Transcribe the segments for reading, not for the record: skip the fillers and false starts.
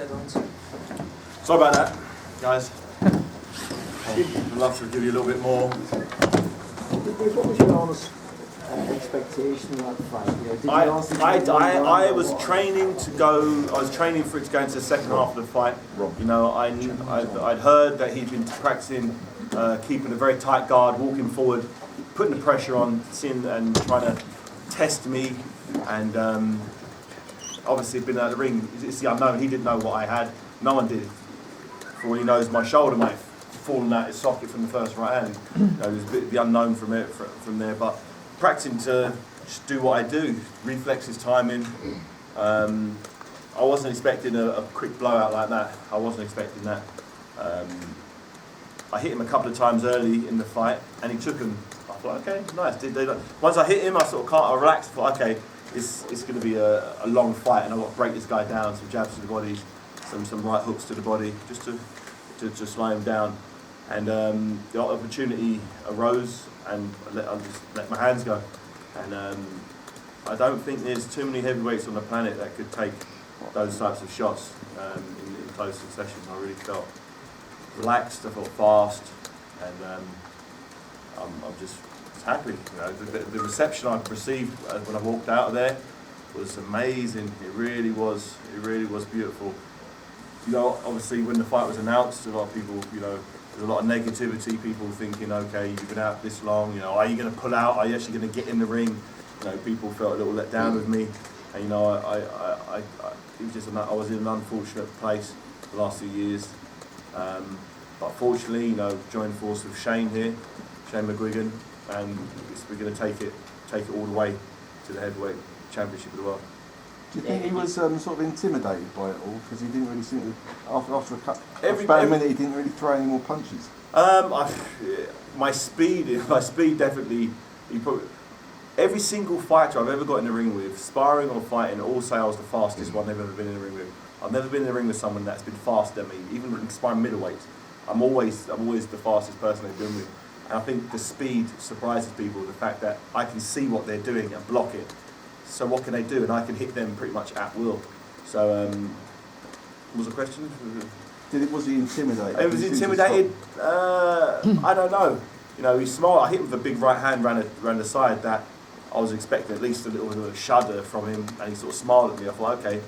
dead on to. Sorry about that, guys. I'd love to give you a little bit more. What was your honest expectation of that fight? Did you I was training to go. I was training for it to go into the second half of the fight. You know, I'd heard that he'd been practicing keeping a very tight guard, walking forward, putting the pressure on, seeing and trying to test me, and obviously been out of the ring. It's the unknown. He didn't know what I had. No one did. For all he knows, my shoulder might have fallen out his socket from the first right hand. You know, there's a bit of the unknown from there, but practicing to just do what I do, reflexes, timing. I wasn't expecting a quick blowout like that. I wasn't expecting that. I hit him a couple of times early in the fight, and he took him. I thought, okay, nice. Once I hit him, I sort of I relaxed. I thought, okay, it's going to be a long fight, and I've got to break this guy down. Some jabs to the body, some right hooks to the body, just to slow him down. And the opportunity arose, and I just let my hands go. And I don't think there's too many heavyweights on the planet that could take those types of shots in close succession. I really felt relaxed, I felt fast, and I'm just happy. You know, the reception I received when I walked out of there was amazing. It really was beautiful. You know, obviously when the fight was announced, a lot of people, you know, there's a lot of negativity, people thinking, okay, you've been out this long, you know, are you going to pull out, are you actually going to get in the ring? You know, people felt a little let down with me, and you know, it was just I was in an unfortunate place the last few years, but fortunately, you know, joined force with Shane here, Shane McGuigan, and we're going to take it all the way to the heavyweight championship of the world. Do you think he was sort of intimidated by it all? Because he didn't really seem to, after about a minute, he didn't really throw any more punches. My speed definitely. Every single fighter I've ever got in the ring with, sparring or fighting, all say I was the fastest one they've ever been in the ring with. I've never been in the ring with someone that's been faster than me, even in sparring middleweights. I'm always the fastest person they've been with. And I think the speed surprises people, the fact that I can see what they're doing and block it. So what can they do? And I can hit them pretty much at will. So, what was the question? Was he intimidated? He was intimidated. I don't know. You know, he's smart. I hit him with a big right hand round the side that I was expecting at least a little bit of a shudder from him, and he sort of smiled at me. I thought, okay,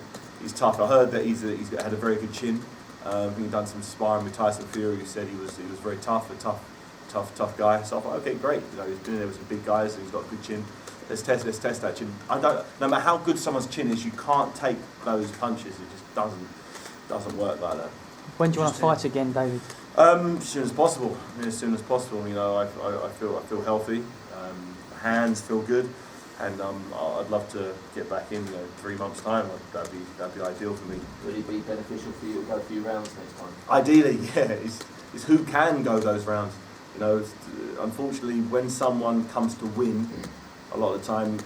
he's tough. I heard that he's had a very good chin. He'd done some sparring with Tyson Fury. He said he was very tough, a tough guy. So I thought, okay, great. You know, he's been there with some big guys, and he's got a good chin. Let's test that chin. No matter how good someone's chin is, you can't take those punches. It just doesn't work like that. When do you want to fight again, David? As soon as possible. I mean, as soon as possible. You know, I feel healthy. Hands feel good, and I'd love to get back in. You know, 3 months' time. That'd be ideal for me. Would it be beneficial for you to go a few rounds next time? Ideally, yeah. It's who can go those rounds. You know, unfortunately, when someone comes to win, a lot of the time,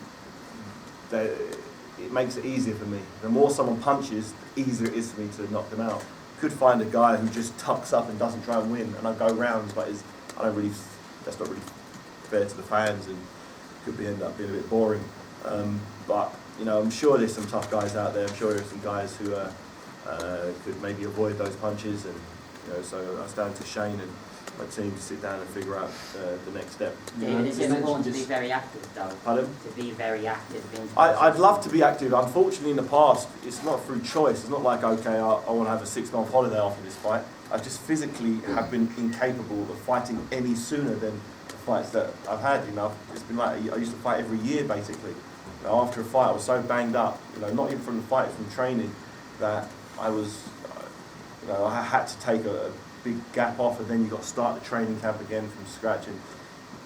it makes it easier for me. The more someone punches, the easier it is for me to knock them out. Could find a guy who just tucks up and doesn't try and win, and I go rounds, but that's not really fair to the fans, and could end up being a bit boring. But you know, I'm sure there's some tough guys out there. I'm sure there's some guys who could maybe avoid those punches, and you know, so I stand to Shane and my team to sit down and figure out the next step. David, is it important to be very active though? Pardon? To be very active. I'd love to be active. Unfortunately, in the past, it's not through choice. It's not like, okay, I want to have a 6-month holiday after this fight. I just physically have been incapable of fighting any sooner than the fights that I've had. You know, it's been like I used to fight every year basically. You know, after a fight, I was so banged up. You know, not even from the fight, from training, that I was. You know, I had to take a big gap off, and then you've got to start the training camp again from scratch, and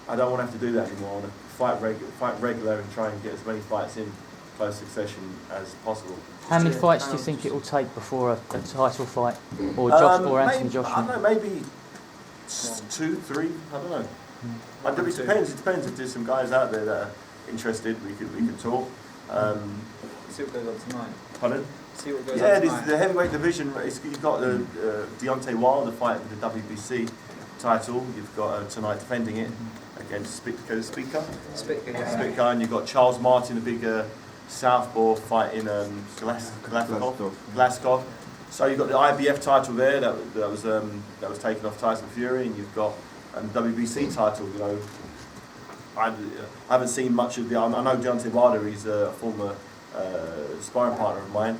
I don't want to have to do that anymore. I want to fight regular and try and get as many fights in close succession as possible. How many fights do you think it will take before a title fight, or Anthony Joshua? I don't know, maybe 2, 3, I don't know. It depends if there's some guys out there that are interested, we could talk. See what goes on tonight. Pardon? See what goes yeah, on tonight. the heavyweight division. You've got Deontay Wilder fighting the WBC title. You've got tonight defending it against Spitka, and you've got Charles Martin, a big southpaw, fighting Glasgow. So you've got the IBF title there that was taken off Tyson Fury, and you've got the WBC title. You know, I haven't seen much of the. I know Deontay Wilder. He's a former sparring partner of mine.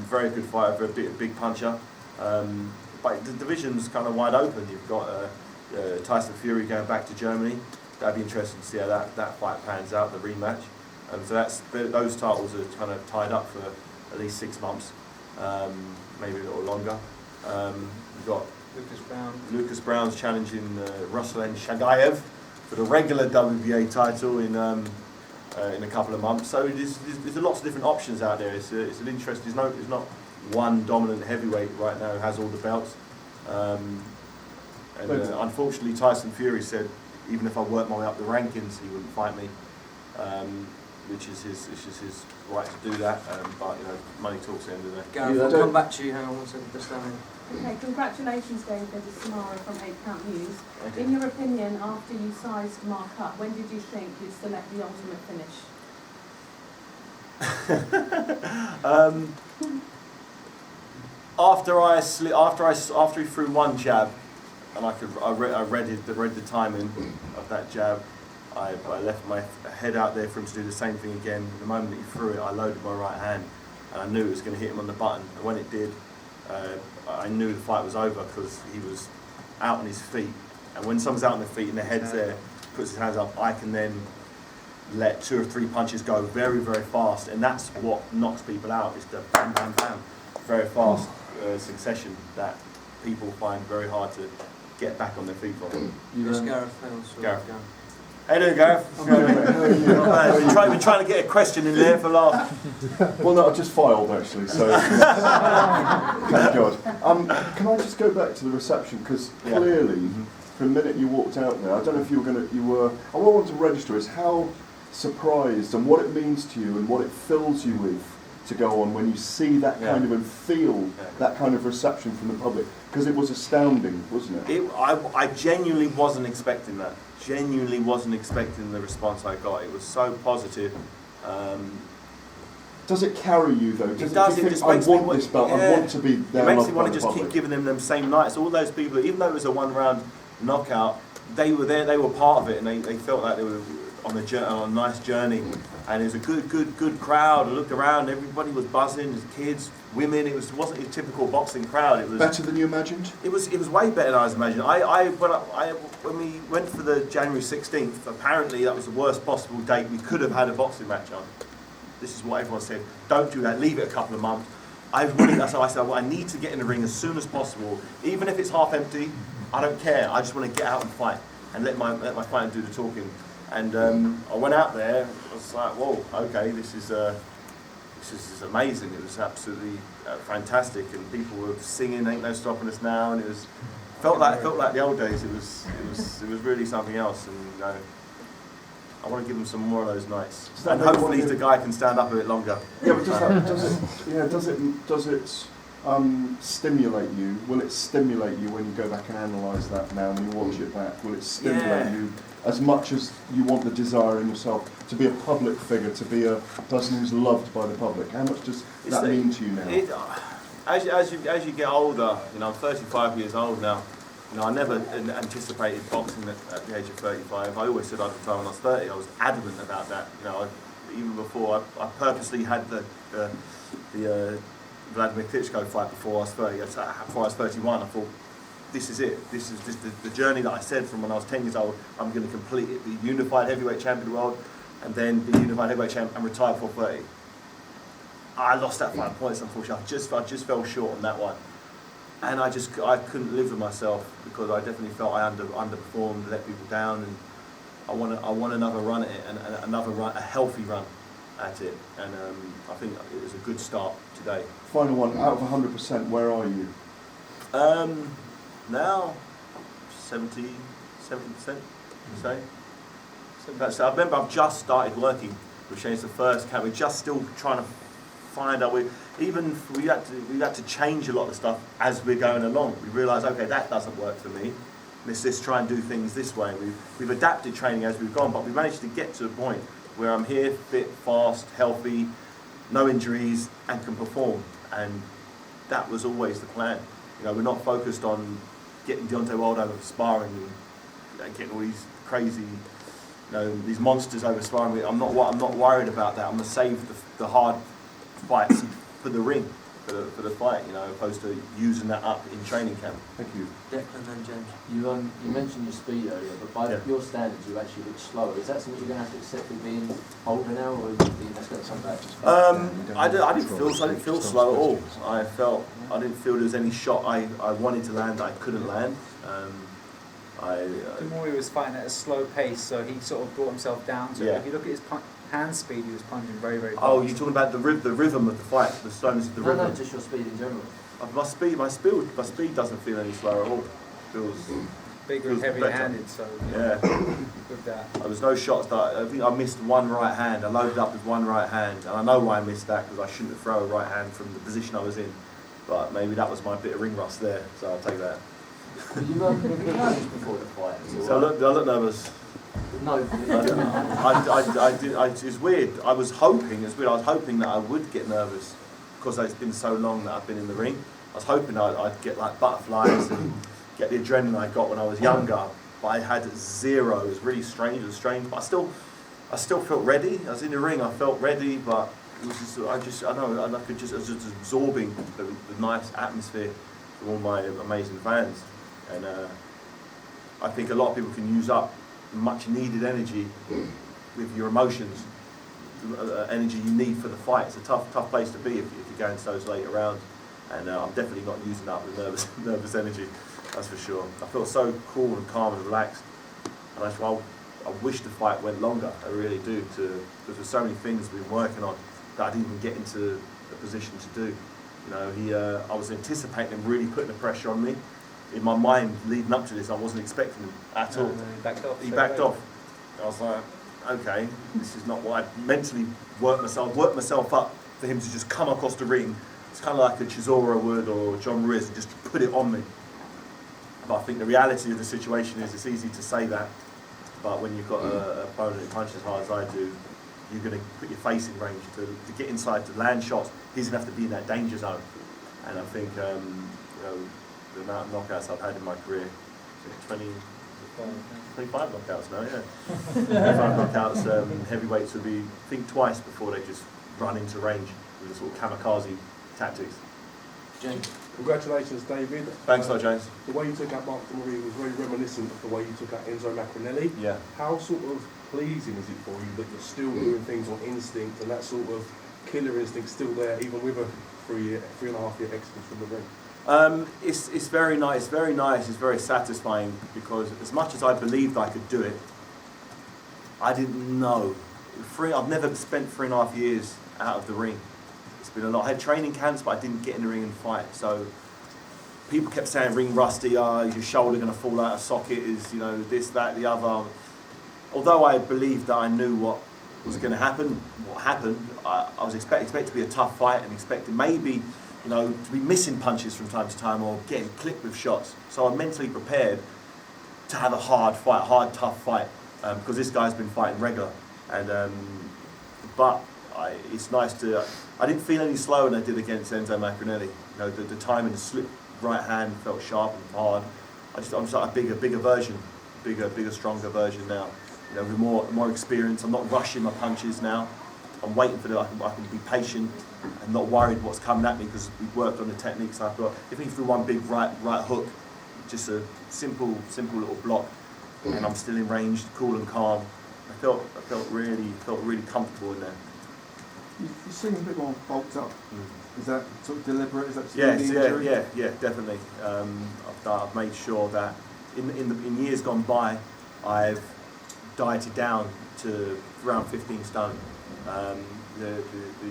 Very good fighter, very big puncher. But the division's kind of wide open. You've got Tyson Fury going back to Germany. That'd be interesting to see how that fight pans out, the rematch. So those titles are kind of tied up for at least 6 months. Maybe a little longer. We've got Lucas Brown's challenging Ruslan Shagayev for the regular WBA title in a couple of months. So there's lots of different options out there. It's an interest. There's not one dominant heavyweight right now who has all the belts. Unfortunately, Tyson Fury said even if I worked my way up the rankings, he wouldn't fight me. Which is his right to do that, but you know, money talks at the end of the day. Gareth, I'll come back to you. Hang on one second, just down here. Okay, congratulations, David. This is Samara from 8 Count News. Thank In you. your opinion, after you sized Mark up, when did you think you'd select the ultimate finish? After he threw one jab, and I read the timing of that jab. I left my head out there for him to do the same thing again. The moment that he threw it, I loaded my right hand, and I knew it was going to hit him on the button. And when it did, I knew the fight was over because he was out on his feet. And when someone's out on their feet and their head's there, puts his hands up, I can then let 2 or 3 punches go very, very fast. And that's what knocks people out, is the bam, bam, bam. Very fast succession that people find very hard to get back on their feet from. Yes, Gareth. Hang on, sorry. Gareth. How you doing, Gareth? We're trying to get a question in there for last. Well, no, I just filed actually, so thank God. Can I just go back to the reception, because clearly, from the minute you walked out there, I don't know if I want to register is how surprised and what it means to you and what it fills you with to go on when you see that kind of and feel that kind of reception from the public, because it was astounding, wasn't it? I genuinely wasn't expecting that. Genuinely wasn't expecting the response I got. It was so positive. Does it carry you though? It does. Do you It just think, makes I want me this belt. I want to be there. It makes me loved want by to the just keep public. giving them same nights. All those people, even though it was a 1-round knockout, they were there. They were part of it, and they felt like they were on a nice journey. And it was a good crowd. I looked around. Everybody was buzzing. There's kids, women. It wasn't a typical boxing crowd. It was better than you imagined. It was way better than I was imagining. When we went for the January 16th, apparently that was the worst possible date we could have had a boxing match on. This is what everyone said. Don't do that. Leave it a couple of months. That's how I said. Well, I need to get in the ring as soon as possible, even if it's half empty. I don't care. I just want to get out and fight and let my fighter do the talking. And I went out there. I was like, whoa, okay, this is amazing. It was absolutely fantastic, and people were singing "Ain't No Stopping Us Now," and it felt like the old days. It was really something else, and I want to give them some more of those nights. And hopefully the guy can stand up a bit longer. Yeah, but does it stimulate you? Will it stimulate you when you go back and analyse that now, when you watch it back? Will it stimulate you as much as you want the desire in yourself to be a public figure, to be a person who's loved by the public? How much does that mean to you now? As you get older, you know, I'm 35 years old now. You know, I never anticipated boxing at the age of 35. I always said I'd retire when I was 30. I was adamant about that. You know, even before I purposely had the Vladimir Klitschko fight before I was 30. Before I was 31, I thought, this is it. This is just the journey that I said from when I was 10 years old. I'm going to complete it, be unified heavyweight champion of the world, and then be unified heavyweight champion and retire before 30. I lost that 5 points, unfortunately. I just fell short on that one. And I couldn't live with myself, because I definitely felt I underperformed, let people down, and I want another run at it, and a healthy run at it. And I think it was a good start today. Final one, out of 100%, where are you? Now, 70%, say. I remember I've just started working with Shane's the first camp. We're just still trying to find out. We had to change a lot of stuff as we're going along. We realised, okay, that doesn't work for me. Let's try and do things this way. We've adapted training as we've gone, but we managed to get to a point where I'm here, fit, fast, healthy, no injuries, and can perform. And that was always the plan. You know, we're not focused on getting Deontay Wilder over sparring and getting all these crazy, you know, these monsters over sparring. I'm not worried about that. I'm gonna save the hard fights for the ring, for the fight, you know, opposed to using that up in training camp. Thank you. Declan and James. You mentioned your speed earlier, but by your standards, you actually look slower. Is that something you're going to have to accept with being older now, or do you think that's going to come back? I didn't feel slow at all. I didn't feel there was any shot I wanted to land that I couldn't land. De Mori was fighting at a slow pace, so he sort of brought himself down to it. If you look at his hand speed, he was punching very, very fast. Oh, you're talking about the rhythm of the fight, the slowness of the rhythm? No, just your speed in general. My speed doesn't feel any slower at all. Feels bigger and heavy-handed, so yeah. With that. There was no shots that I think I missed one right hand. I loaded up with one right hand, and I know why I missed that because I shouldn't have thrown a right hand from the position I was in. But maybe that was my bit of ring rust there, so I'll take that. Were you nervous before the fight? So I look nervous. No. It's weird. I was hoping that I would get nervous because it's been so long that I've been in the ring. I was hoping I'd get like butterflies and get the adrenaline I got when I was younger. But I had zero. It was really strange. It was strange. But I still felt ready. I was in the ring. I felt ready, but it was just I was just absorbing the nice atmosphere from all my amazing fans. And I think a lot of people can use up much needed energy with your emotions, energy you need for the fight. It's a tough place to be if you're going to those later rounds, and I'm definitely not using up the nervous energy, that's for sure. I feel so cool and calm and relaxed, and I wish the fight went longer, I really do, because there's so many things we've been working on that I didn't even get into the position to do. You know, I was anticipating him really putting the pressure on me. In my mind, leading up to this, I wasn't expecting him at all. He backed off. I was like, okay, this is not what I mentally worked myself up for him to just come across the ring. It's kind of like a Chisora would or John Ruiz, just put it on me. But I think the reality of the situation is it's easy to say that, but when you've got an opponent who punches as hard as I do, you're going to put your face in range to get inside, to land shots. He's going to have to be in that danger zone. And I think, you know, the amount of knockouts I've had in my career, 25 knockouts now, yeah. 25 knockouts, heavyweights would think twice before they just run into range with the sort of kamikaze tactics. James. Congratulations, David. Thanks, James. The way you took out Mark De Mori was very reminiscent of the way you took out Enzo Macronelli. Yeah. How sort of pleasing is it for you that you're still doing things on instinct and that sort of killer instinct still there, even with a 3.5 year exodus from the ring? It's very nice, it's very satisfying, because as much as I believed I could do it, I didn't know. I've never spent 3.5 years out of the ring. It's been a lot. I had training camps, but I didn't get in the ring and fight. So people kept saying ring rusty, is your shoulder going to fall out of socket, is, you know, this, that, the other. Although I believed that I knew what was going to happen, what happened, I was expected to be a tough fight and expected maybe, you know, to be missing punches from time to time or getting clipped with shots. So I'm mentally prepared to have a hard fight, tough fight, because this guy's been fighting regular. And but it's nice to. I didn't feel any slower than I did against Enzo Macronelli. You know, the time in the slip right hand felt sharp and hard. I'm just like a bigger version, bigger, stronger version now. You know, with more experience. I'm not rushing my punches now. I'm waiting for I can be patient and not worried what's coming at me, because we've worked on the techniques I've got. If he threw one big right hook, just a simple little block, and I'm still in range, cool and calm. I felt really comfortable in there. You seem a bit more bulked up. Is that sort of deliberate? Is that Yeah, definitely. I've made sure that in years gone by, I've dieted down to around 15 stone. The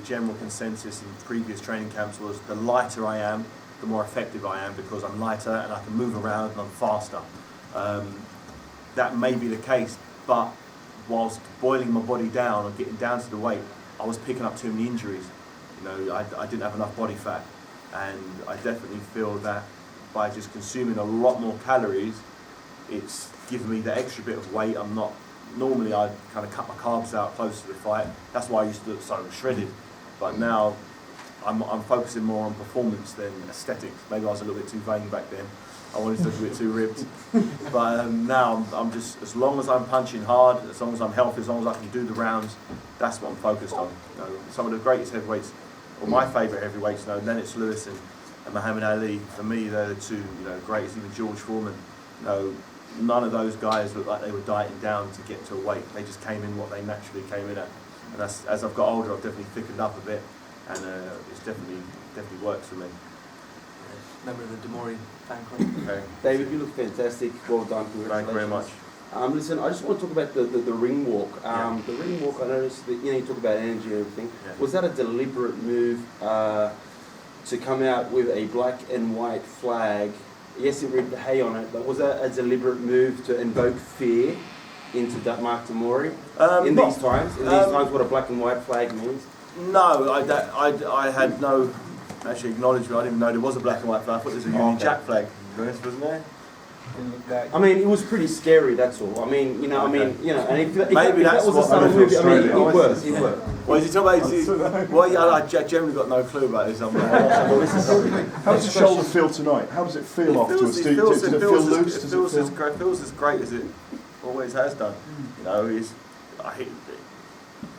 general consensus in previous training camps was the lighter I am, the more effective I am, because I'm lighter and I can move around and I'm faster. That may be the case, but whilst boiling my body down and getting down to the weight, I was picking up too many injuries. You know, I didn't have enough body fat, and I definitely feel that by just consuming a lot more calories, it's given me the extra bit of weight. Normally I kind of cut my carbs out close to the fight. That's why I used to look so shredded. But now I'm focusing more on performance than aesthetics. Maybe I was a little bit too vain back then. I wanted to look a bit too ripped. But now I'm just, as long as I'm punching hard, as long as I'm healthy, as long as I can do the rounds, that's what I'm focused on. You know, some of the greatest heavyweights, or my favourite heavyweights, you know, Lennox Lewis and Muhammad Ali, for me, they're the two, you know, greatest. Even George Foreman, you know, none of those guys looked like they were dieting down to get to a weight. They just came in what they naturally came in at. And that's, as I've got older, I've definitely thickened up a bit, and it's definitely works for me. Member of the De Mori fan club. Okay. David, you look fantastic. Well done. Thank you very much. Listen, I just want to talk about the ring walk. The ring walk, I noticed that, you know, you talk about energy and everything. Yeah. Was that a deliberate move to come out with a black and white flag? Yes, it read the Haye on it, but was that a deliberate move to invoke fear into that Mark De Mori in these times? In these times, what a black and white flag means? No, I had no actually acknowledgement. I didn't even know there was a black and white flag. I thought there was a Union Jack flag. To be honest, wasn't there? I mean, it was pretty scary. That's all. I mean, you know, Okay. and if Maybe that that's was a what subtle I move, I mean, Australia. it worked. It worked. Well, is he talking about? Well, yeah, I generally got no clue about this. How does the shoulder feel tonight? How does it feel afterwards? Does it feel loose? It feels as great as it always has done. You know,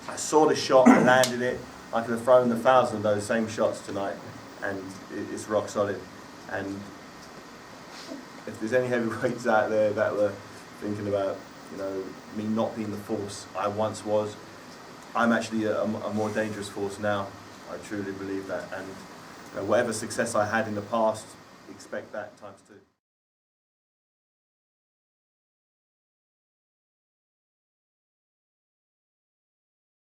I saw the shot, I landed it. I could have thrown 1,000 of those same shots tonight, and it's rock solid. And if there's any heavyweights out there that were thinking about, you know, me not being the force I once was, I'm actually a more dangerous force now. I truly believe that, and you know, whatever success I had in the past, expect that times 2.